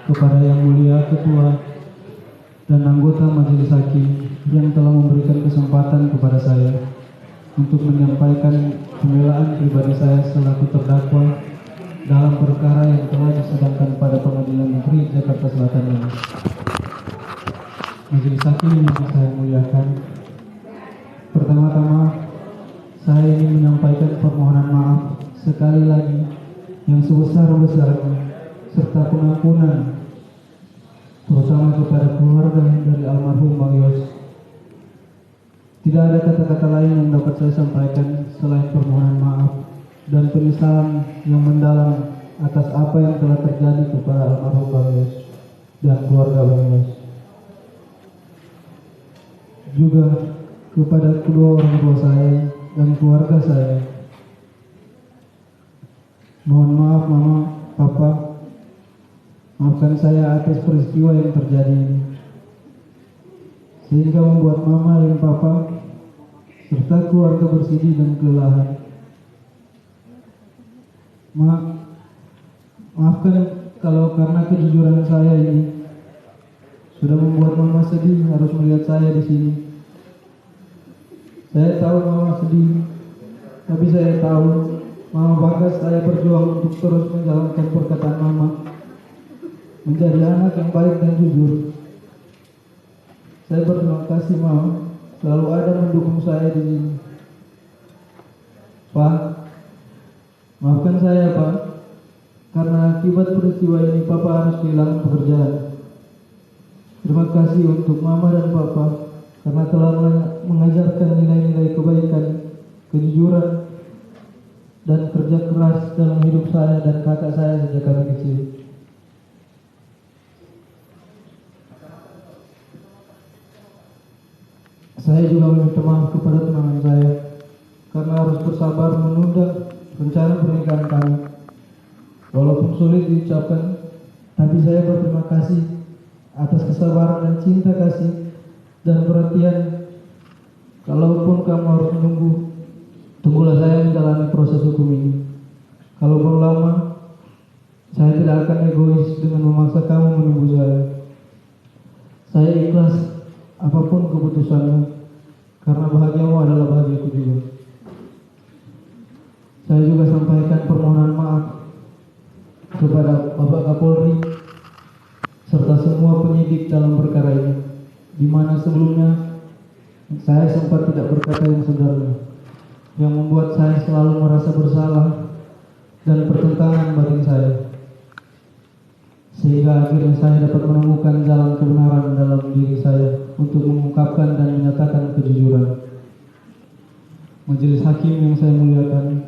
kepada Yang Mulia Ketua dan anggota Majelis Hakim yang telah memberikan kesempatan kepada saya untuk menyampaikan pembelaan pribadi saya selaku terdakwa dalam perkara yang telah disidangkan pada Pengadilan Negeri Jakarta Selatan ini. Majelis Hakim yang saya muliakan, pertama-tama saya ingin menyampaikan permohonan maaf sekali lagi yang sebesar-besarnya serta pengampunan terutama kepada keluarga dari almarhum Bang Yos. Tidak ada kata-kata lain yang dapat saya sampaikan selain permohonan maaf dan penyesalan yang mendalam atas apa yang telah terjadi kepada almarhum Bang Yos dan keluarga Bang Yos. Juga kepada kedua orang tua saya dan keluarga saya. Mohon maaf Mama, Papa, maafkan saya atas peristiwa yang terjadi ini, sehingga membuat Mama dan Papa serta keluarga bersedih dan kelelahan. Maafkan kalau karena kejujuran saya ini sudah membuat Mama sedih harus melihat saya di sini. Saya tahu Mama sedih, tapi saya tahu Mama bangga saya berjuang untuk terus menjalankan perkataan Mama, menjadi anak yang baik dan jujur. Saya berterima kasih Mama selalu ada mendukung saya di sini. Pak, maafkan saya Pak, karena akibat peristiwa ini Papa harus kehilangan pekerjaan. Terima kasih untuk Mama dan Papa karena telah mengajarkan nilai-nilai kebaikan, kejujuran, dan kerja keras dalam hidup saya dan kakak saya sejak kami kecil. Saya juga meminta maaf kepada tunangan saya karena harus bersabar menunda rencana pernikahan kami. Walaupun sulit diucapkan, tapi saya berterima kasih atas kesabaran dan cinta kasih dan perhatian. Kalaupun kamu harus menunggu, tunggulah saya menjalani proses hukum ini. Kalaupun lama, saya tidak akan egois dengan memaksa kamu menunggu saya. Saya ikhlas apapun keputusanmu, karena bahagiamu adalah bahagiaku juga. Saya juga sampaikan permohonan maaf kepada Bapak Kapolri serta semua penyidik dalam perkara ini, di mana sebelumnya saya sempat tidak berkata yang sebenarnya, yang membuat saya selalu merasa bersalah dan pertentangan batin saya, sehingga akhirnya saya dapat menemukan jalan kebenaran dalam diri saya untuk mengungkapkan dan menyatakan kejujuran. Majelis Hakim yang saya muliakan,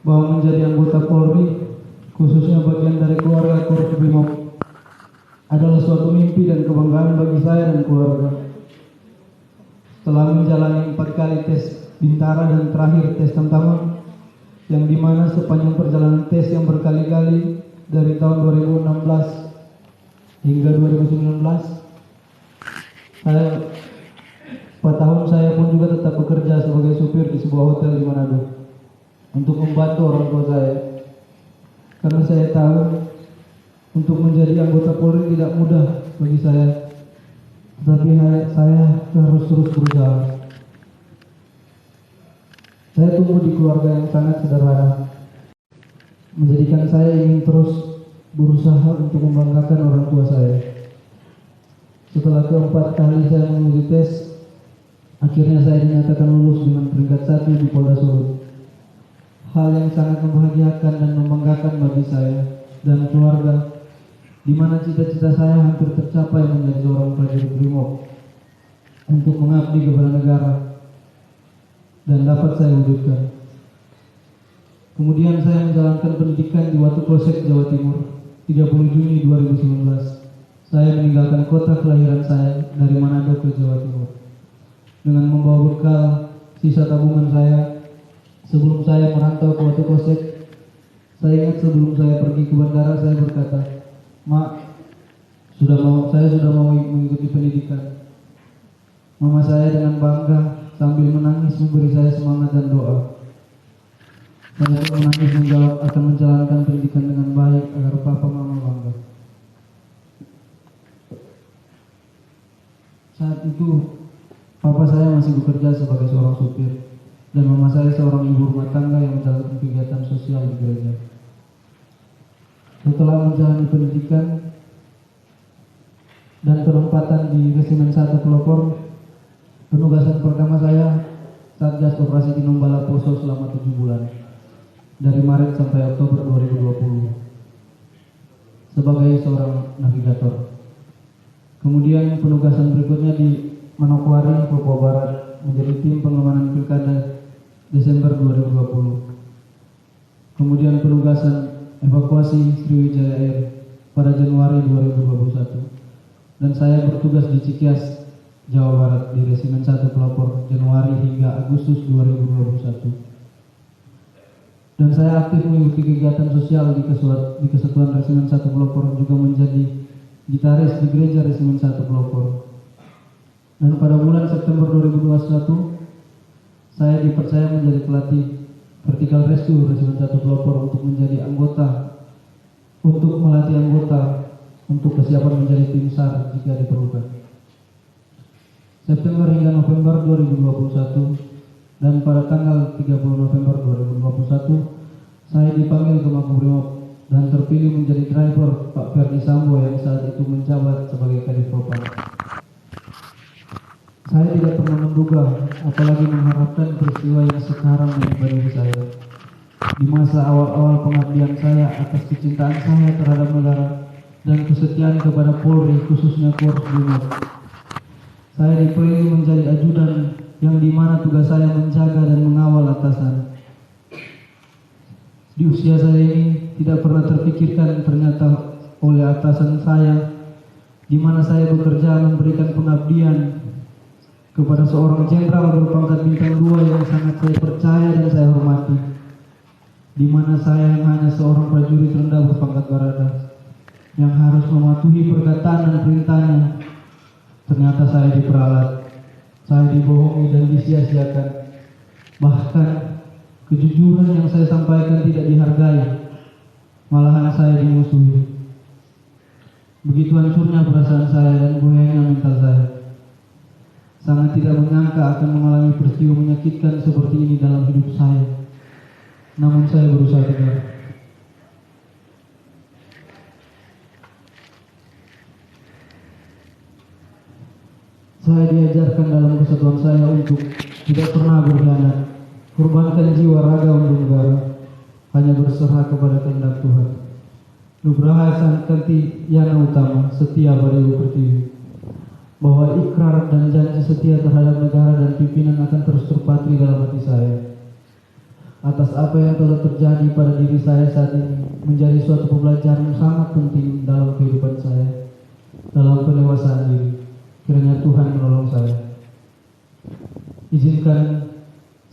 bahwa menjadi anggota Polri, khususnya bagian dari keluarga Korprimob, adalah suatu mimpi dan kebanggaan bagi saya dan keluarga. Setelah menjalani 4 kali tes bintara dan terakhir tes tamtama, yang dimana sepanjang perjalanan tes yang berkali-kali dari tahun 2016 hingga 2019, 4 tahun saya pun juga tetap bekerja sebagai supir di sebuah hotel di Manado untuk membantu orang tua saya. Karena saya tahu untuk menjadi anggota Polri tidak mudah bagi saya, tapi saya harus terus berusaha. Saya tumbuh di keluarga yang sangat sederhana, menjadikan saya ingin terus berusaha untuk membanggakan orang tua saya. Setelah keempat kali saya menguji tes, akhirnya saya dinyatakan lulus dengan peringkat 1 di Polda Sulut. Hal yang sangat membahagiakan dan membanggakan bagi saya dan keluarga, di mana cita-cita saya hampir tercapai menjadi seorang prajurit Brimob untuk mengabdi kepada negara, dan dapat saya wujudkan. Kemudian saya menjalankan pendidikan di Watu Kosek, Jawa Timur, 30 Juni 2019. Saya meninggalkan kota kelahiran saya dari Manado ke Jawa Timur dengan membawa bekal sisa tabungan saya sebelum saya merantau ke Watu Kosek. Saya ingat sebelum saya pergi ke bandara, saya berkata, "Mak, saya sudah mau mengikuti pendidikan." Mama saya dengan bangga sambil menangis memberi saya semangat dan doa. Saya pun menangis menjawab akan menjalankan pendidikan dengan baik agar papa mama bangga. Saat itu papa saya masih bekerja sebagai seorang supir dan mama saya seorang ibu rumah tangga yang menjalankan kegiatan sosial di gereja. Setelah menjalani pendidikan dan penempatan di Resimen 1 Pelopor, penugasan pertama saya Satgas Operasi Tinombala Poso selama 7 bulan, dari Maret sampai Oktober 2020, sebagai seorang navigator. Kemudian penugasan berikutnya di Manokwari, Papua Barat, menjadi tim pengamanan pilkada Desember 2020. Kemudian penugasan evakuasi Sriwijaya Air pada Januari 2021. Dan saya bertugas di Cikias, Jawa Barat di Resimen 1 Pelopor Januari hingga Agustus 2021. Dan saya aktif mengikuti kegiatan sosial di Kesatuan Resimen 1 Pelopor, juga menjadi gitaris di Gereja Resimen 1 Pelopor. Dan pada bulan September 2021, saya dipercaya menjadi pelatih Vertical Rescue Resimen 1 Pelopor untuk melatih anggota untuk kesiapan menjadi tim SAR jika diperlukan. September hingga November 2021 dan pada tanggal 30 November 2021 saya dipanggil ke Makobrimob dan terpilih menjadi driver Pak Ferdi Sambo yang saat itu menjabat sebagai Kadif Propam. Saya tidak pernah menduga, apalagi mengharapkan peristiwa yang sekarang menimpa diri saya. Di masa awal-awal pengabdian saya atas kecintaan saya terhadap negara dan kesetiaan kepada Polri, khususnya Korps Brimob, saya dipilih menjadi ajudan yang dimana tugas saya menjaga dan mengawal atasan. Di usia saya ini tidak pernah terpikirkan ternyata oleh atasan saya, di mana saya bekerja memberikan pengabdian kepada seorang jenderal berpangkat bintang 2 yang sangat saya percaya dan saya hormati, di mana saya yang hanya seorang prajurit rendah berpangkat barada yang harus mematuhi perkataan dan perintahnya. Ternyata saya diperalat, saya dibohongi dan disia-siakan. Bahkan kejujuran yang saya sampaikan tidak dihargai, malahan saya dimusuhi. Begitu hancurnya perasaan saya dan goyahnya mental saya. Sangat tidak menyangka akan mengalami peristiwa menyakitkan seperti ini dalam hidup saya. Namun saya berusaha tegar. Saya diajarkan dalam kesatuan saya untuk tidak pernah berkhianat, korbankan jiwa raga untuk negara, hanya berserah kepada kehendak Tuhan. Nugraha Santi Yana Utama, setia pada Ibu Pertiwi, bahwa ikrar dan janji setia terhadap negara dan pimpinan akan terus terpatri dalam hati saya. Atas apa yang telah terjadi pada diri saya saat ini menjadi suatu pembelajaran sangat penting dalam kehidupan saya, dalam pendewasaan diri. Kiranya Tuhan menolong saya. Izinkan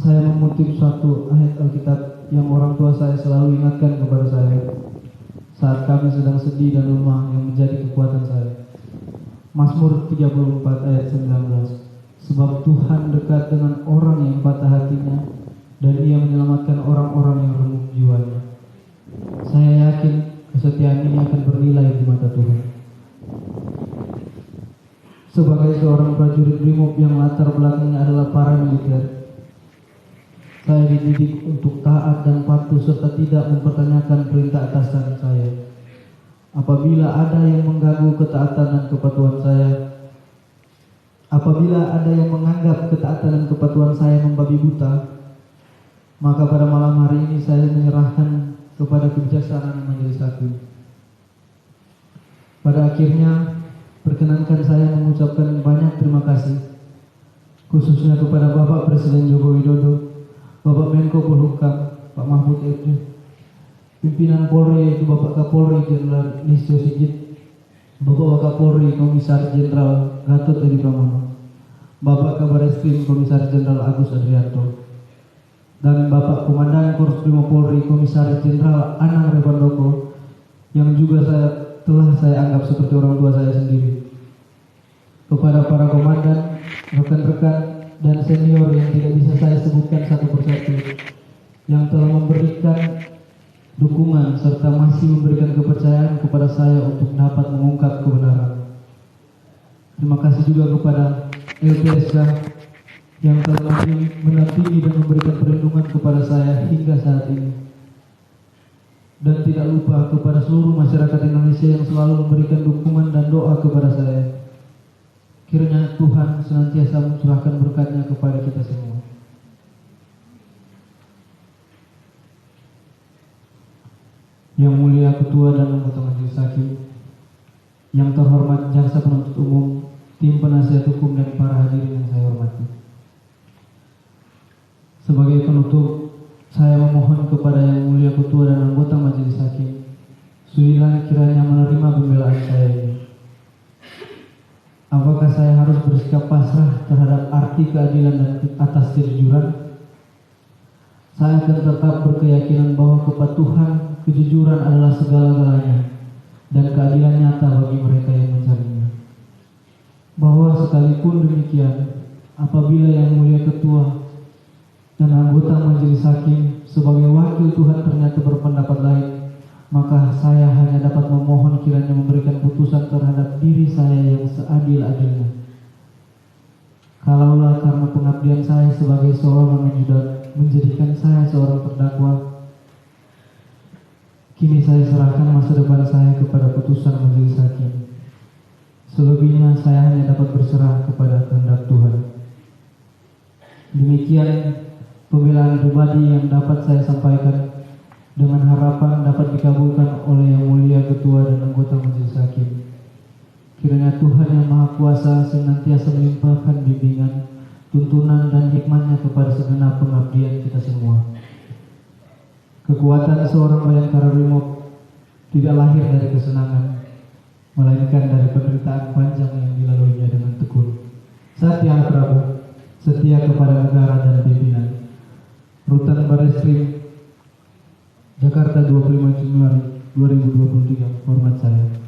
saya mengutip suatu ayat Alkitab yang orang tua saya selalu ingatkan kepada saya saat kami sedang sedih dan lemah, yang menjadi kekuatan saya. Mazmur 34 ayat 19. Sebab Tuhan dekat dengan orang yang patah hatinya, dan Ia menyelamatkan orang-orang yang remuk jiwanya. Saya yakin kesetiaan ini akan bernilai di mata Tuhan. Sebagai seorang prajurit Brimob yang latar belakangnya adalah para militer, saya dididik untuk taat dan patuh serta tidak mempertanyakan perintah atasan saya. Apabila ada yang mengganggu ketaatan dan kepatuhan saya, apabila ada yang menganggap ketaatan dan kepatuhan saya membabi buta, maka pada malam hari ini saya menyerahkan kepada kebijaksanaan yang menjadi satu. Pada akhirnya, perkenankan saya mengucapkan banyak terima kasih, khususnya kepada Bapak Presiden Joko Widodo, Bapak Menko Polhukam, Pak Mahfud MD, pimpinan Polri yaitu Bapak Kapolri Jenderal Listio Sigit, Bapak Kapolri Komisaris Jenderal Gatot Edi Pramono, Bapak Kabareskrim Komisaris Jenderal Agus Adrianto, dan Bapak Komandan Korps Brimob Polri Komisaris Jenderal Anang Revandoko, yang juga telah saya anggap seperti orang tua saya sendiri. Kepada para komandan, rekan-rekan, dan senior yang tidak bisa saya sebutkan satu persatu, yang telah memberikan dukungan serta masih memberikan kepercayaan kepada saya untuk dapat mengungkap kebenaran. Terima kasih juga kepada LPSK yang telah mendampingi dan memberikan perlindungan kepada saya hingga saat ini. Dan tidak lupa kepada seluruh masyarakat Indonesia yang selalu memberikan dukungan dan doa kepada saya. Kiranya Tuhan senantiasa mencurahkan berkat-Nya kepada kita semua. Yang mulia Ketua dan anggota Majelis Hakim, yang terhormat Jaksa Penuntut Umum, tim penasihat hukum dan para hadirin yang saya hormati. Sebagai penutup, saya memohon kepada Yang Mulia Ketua dan anggota Majelis Hakim, sudilah kiranya menerima pembelaan saya ini. Apakah saya harus bersikap pasrah terhadap arti keadilan dan atas kejujuran? Saya akan tetap berkeyakinan bahwa kepatuhan, kejujuran adalah segala-galanya dan keadilan nyata bagi mereka yang mencarinya. Bahwa sekalipun demikian, apabila Yang Mulia Ketua dan anggota Majelis Hakim sebagai wakil Tuhan ternyata berpendapat lain, maka saya hanya dapat memohon kiranya memberikan putusan terhadap diri saya yang seadil-adilnya. Kalaulah karena pengabdian saya sebagai seorang ajudan menjadikan saya seorang terdakwa, kini saya serahkan masa depan saya kepada putusan Majelis Hakim. Selebihnya saya hanya dapat berserah kepada kehendak Tuhan. Demikian pembelaan pribadi yang dapat saya sampaikan, dengan harapan dapat dikabulkan oleh Yang Mulia Ketua dan anggota Majelis Hakim. Kiranya Tuhan Yang Maha Kuasa senantiasa melimpahkan bimbingan, tuntunan dan hikmat-Nya kepada segenap pengabdian kita semua. Kekuatan seorang Bayangkara Brimob tidak lahir dari kesenangan, melainkan dari penderitaan panjang yang dilaluinya dengan tekun. Satya Prabu, setia kepada negara dan pimpinan. Rutan Barreskrim, Jakarta 25 Januari 2023. Hormat saya.